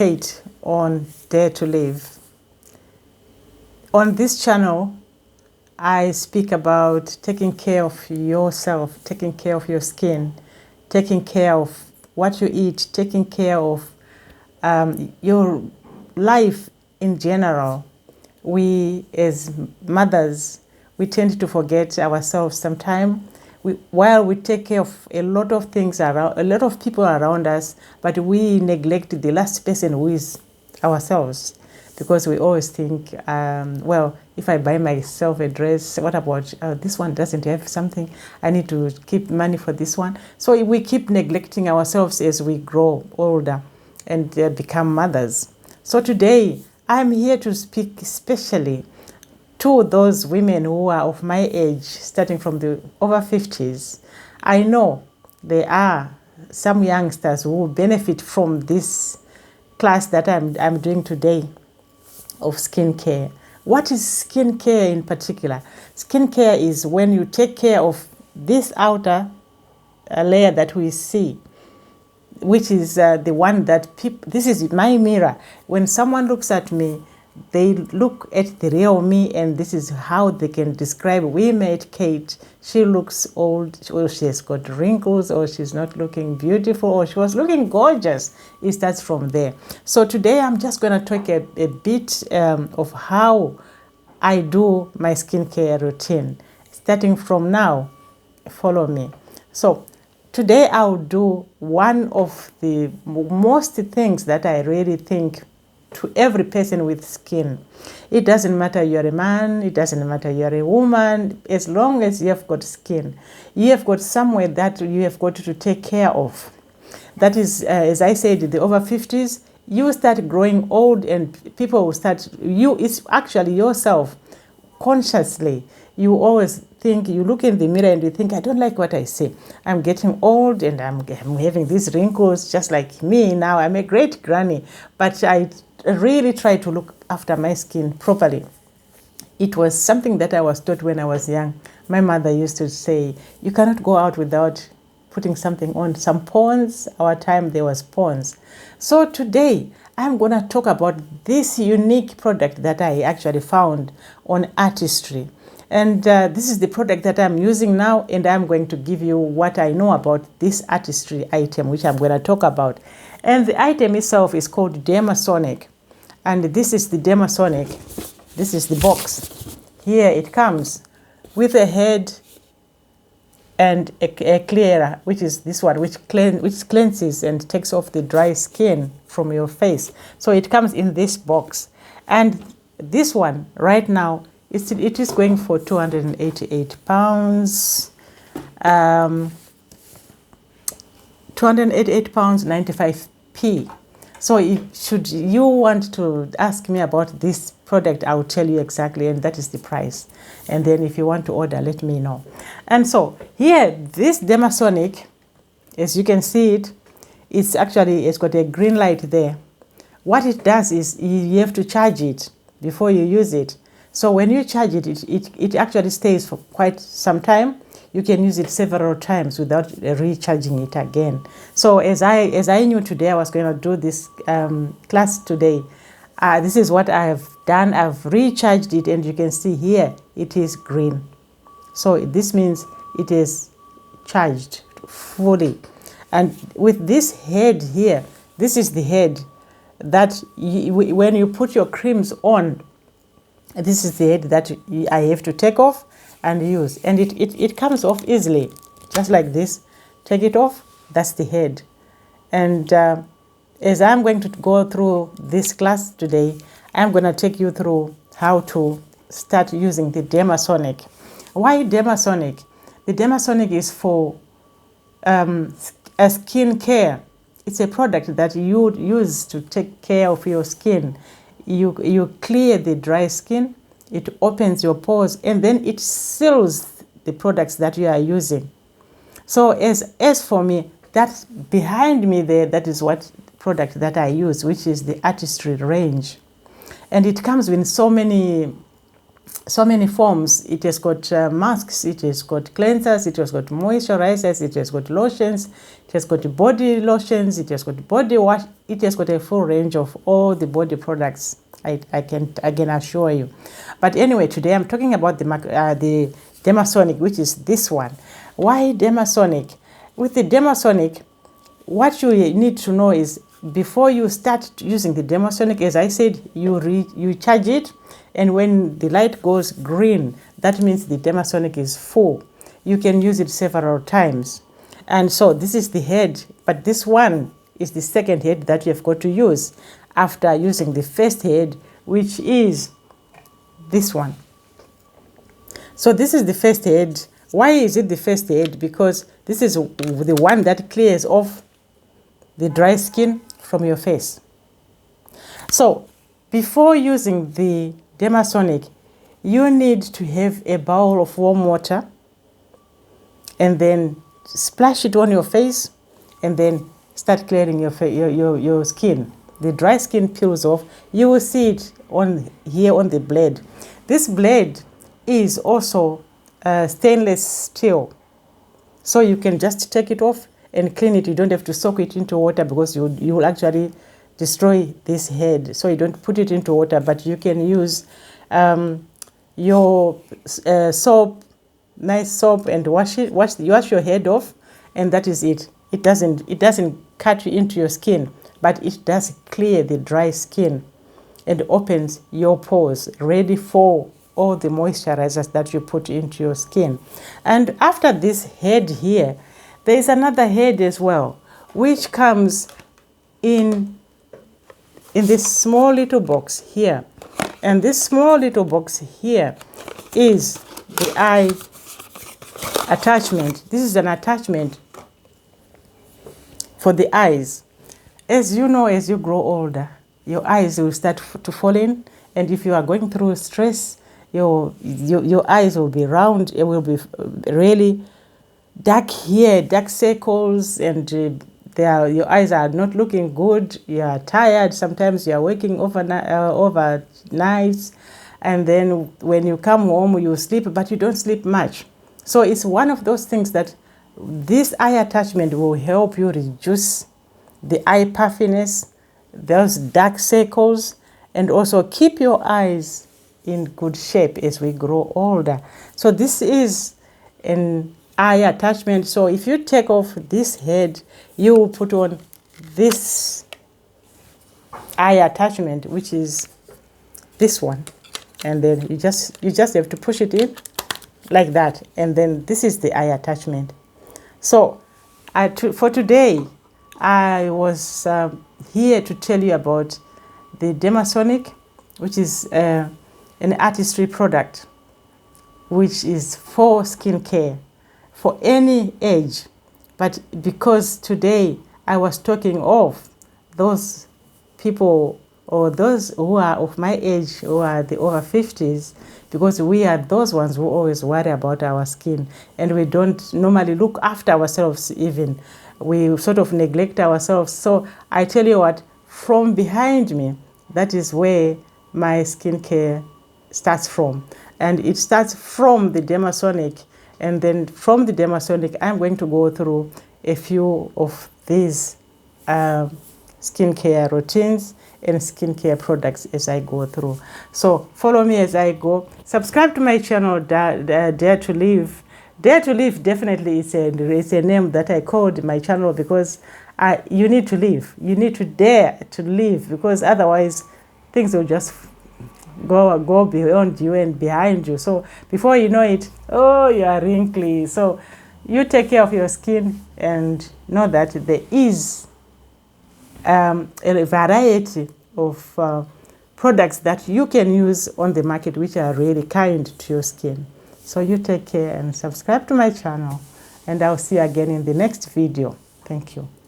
Kate on Dare to Live. On this channel, I speak about taking care of yourself, taking care of your skin, taking care of what you eat, taking care of your life in general. We as mothers, we tend to forget ourselves sometimes. While we take care of a lot of things around, a lot of people around us, but we neglect the last person who is ourselves, because we always think, well, if I buy myself a dress, what about this one doesn't have something? I need to keep money for this one. So we keep neglecting ourselves as we grow older and become mothers. So today, I'm here to speak especially to those women who are of my age, starting from the over 50s. I know there are some youngsters who will benefit from this class that I'm doing today of skincare. What is skincare in particular? Skincare is when you take care of this outer layer that we see, which is the one that people, this is my mirror. When someone looks at me, they look at the real me, and this is how they can describe, we met Kate, she looks old, or she has got wrinkles, or she's not looking beautiful, or she was looking gorgeous. It starts from there. So today I'm just going to talk a bit of how I do my skincare routine. Starting from now, follow me. So today I'll do one of the most things that I really think to every person with skin. It doesn't matter you're a man, it doesn't matter you're a woman, as long as you have got skin, you have got somewhere that you have got to take care of. That is, as I said, the over 50s, you start growing old and people will start, it's actually yourself, consciously. You always think, you look in the mirror and you think, I don't like what I see. I'm getting old and I'm having these wrinkles just like me now. I'm a great granny, but I really try to look after my skin properly. It was something that I was taught when I was young. My mother used to say, you cannot go out without putting something on. Some Pond's, our time there was Pond's. So today, I'm going to talk about this unique product that I actually found on Artistry. And this is the product that I'm using now, and I'm going to give you what I know about this Artistry item, which I'm going to talk about. And the item itself is called dermasonic. And this is the dermasonic. This is the box. Here it comes with a head and a clearer, which is this one, which cleanses and takes off the dry skin from your face. So it comes in this box. And this one right now, it is going for £288. 288 pounds 95p. So should you want to ask me about this product, I'll tell you exactly, and that is the price. And then if you want to order, let me know. And so here, this dermasonic, as you can see it's got a green light there. What it does is you have to charge it before you use it. So when you charge it, it actually stays for quite some time. You can use it several times without recharging it again. So as I knew today I was going to do this class today, this is what I have done. I've recharged it, and you can see here it is green. So this means it is charged fully. And with this head here, this is the head that when you put your creams on, this is the head that I have to take off and use. And it comes off easily, just like this. Take it off, that's the head. And as I'm going to go through this class today, I'm going to take you through how to start using the dermasonic. Why dermasonic? The dermasonic is for a skin care. It's a product that you use to take care of your skin. You clear the dry skin, it opens your pores, and then it seals the products that you are using. So as for me, that's behind me there, that is what product that I use, which is the Artistry range. And it comes with so many so many forms. It has got masks, it has got cleansers, it has got moisturizers, it has got lotions, it has got body lotions, it has got body wash, it has got a full range of all the body products, I can assure you. But anyway, today I'm talking about the dermasonic, which is this one. Why dermasonic? With the dermasonic, what you need to know is, before you start using the dermasonic, as I said, you charge it, and when the light goes green, that means the dermasonic is full. You can use it several times. And so this is the head, but this one is the second head that you have got to use after using the first head, which is this one. So this is the first head. Why is it the first head? Because this is the one that clears off the dry skin from your face. So before using the dermasonic, you need to have a bowl of warm water and then splash it on your face and then start clearing your skin. The dry skin peels off. You will see it here on the blade. This blade is also stainless steel, so you can just take it off and clean it. You don't have to soak it into water, because you will actually destroy this head. So you don't put it into water, but you can use your soap, nice soap, and wash your head off, and that is it. It doesn't cut into your skin, but it does clear the dry skin and opens your pores, ready for all the moisturizers that you put into your skin. And after this head here, there is another head as well, which comes in this small little box here. And this small little box here is the eye attachment. This is an attachment for the eyes. As you know, as you grow older, your eyes will start to fall in, and if you are going through stress, your eyes will be round. It will be really dark here, dark circles, and your eyes are not looking good. You are tired. Sometimes you are working over nights, and then when you come home, you sleep, but you don't sleep much. So it's one of those things that this eye attachment will help you reduce the eye puffiness, those dark circles, and also keep your eyes in good shape as we grow older. So this is an eye attachment. So if you take off this head, you will put on this eye attachment, which is this one, and then you just have to push it in like that, and then this is the eye attachment. So for today, I was here to tell you about the dermasonic, which is an Artistry product, which is for skincare for any age. But because today I was talking of those people, or those who are of my age, who are the over 50s, because we are those ones who always worry about our skin, and we don't normally look after ourselves even. We sort of neglect ourselves. So I tell you what, from behind me, that is where my skincare starts from. And it starts from the dermasonic. And then from the dermasonic, I'm going to go through a few of these skincare routines and skincare products as I go through. So follow me as I go. Subscribe to my channel, Dare to Live. Dare to Live definitely is a name that I called my channel, because you need to live. You need to dare to live, because otherwise things will just go beyond you and behind you. So before you know it, oh, you are wrinkly. So you take care of your skin and know that there is a variety of products that you can use on the market which are really kind to your skin. So you take care and subscribe to my channel, and I'll see you again in the next video. Thank you.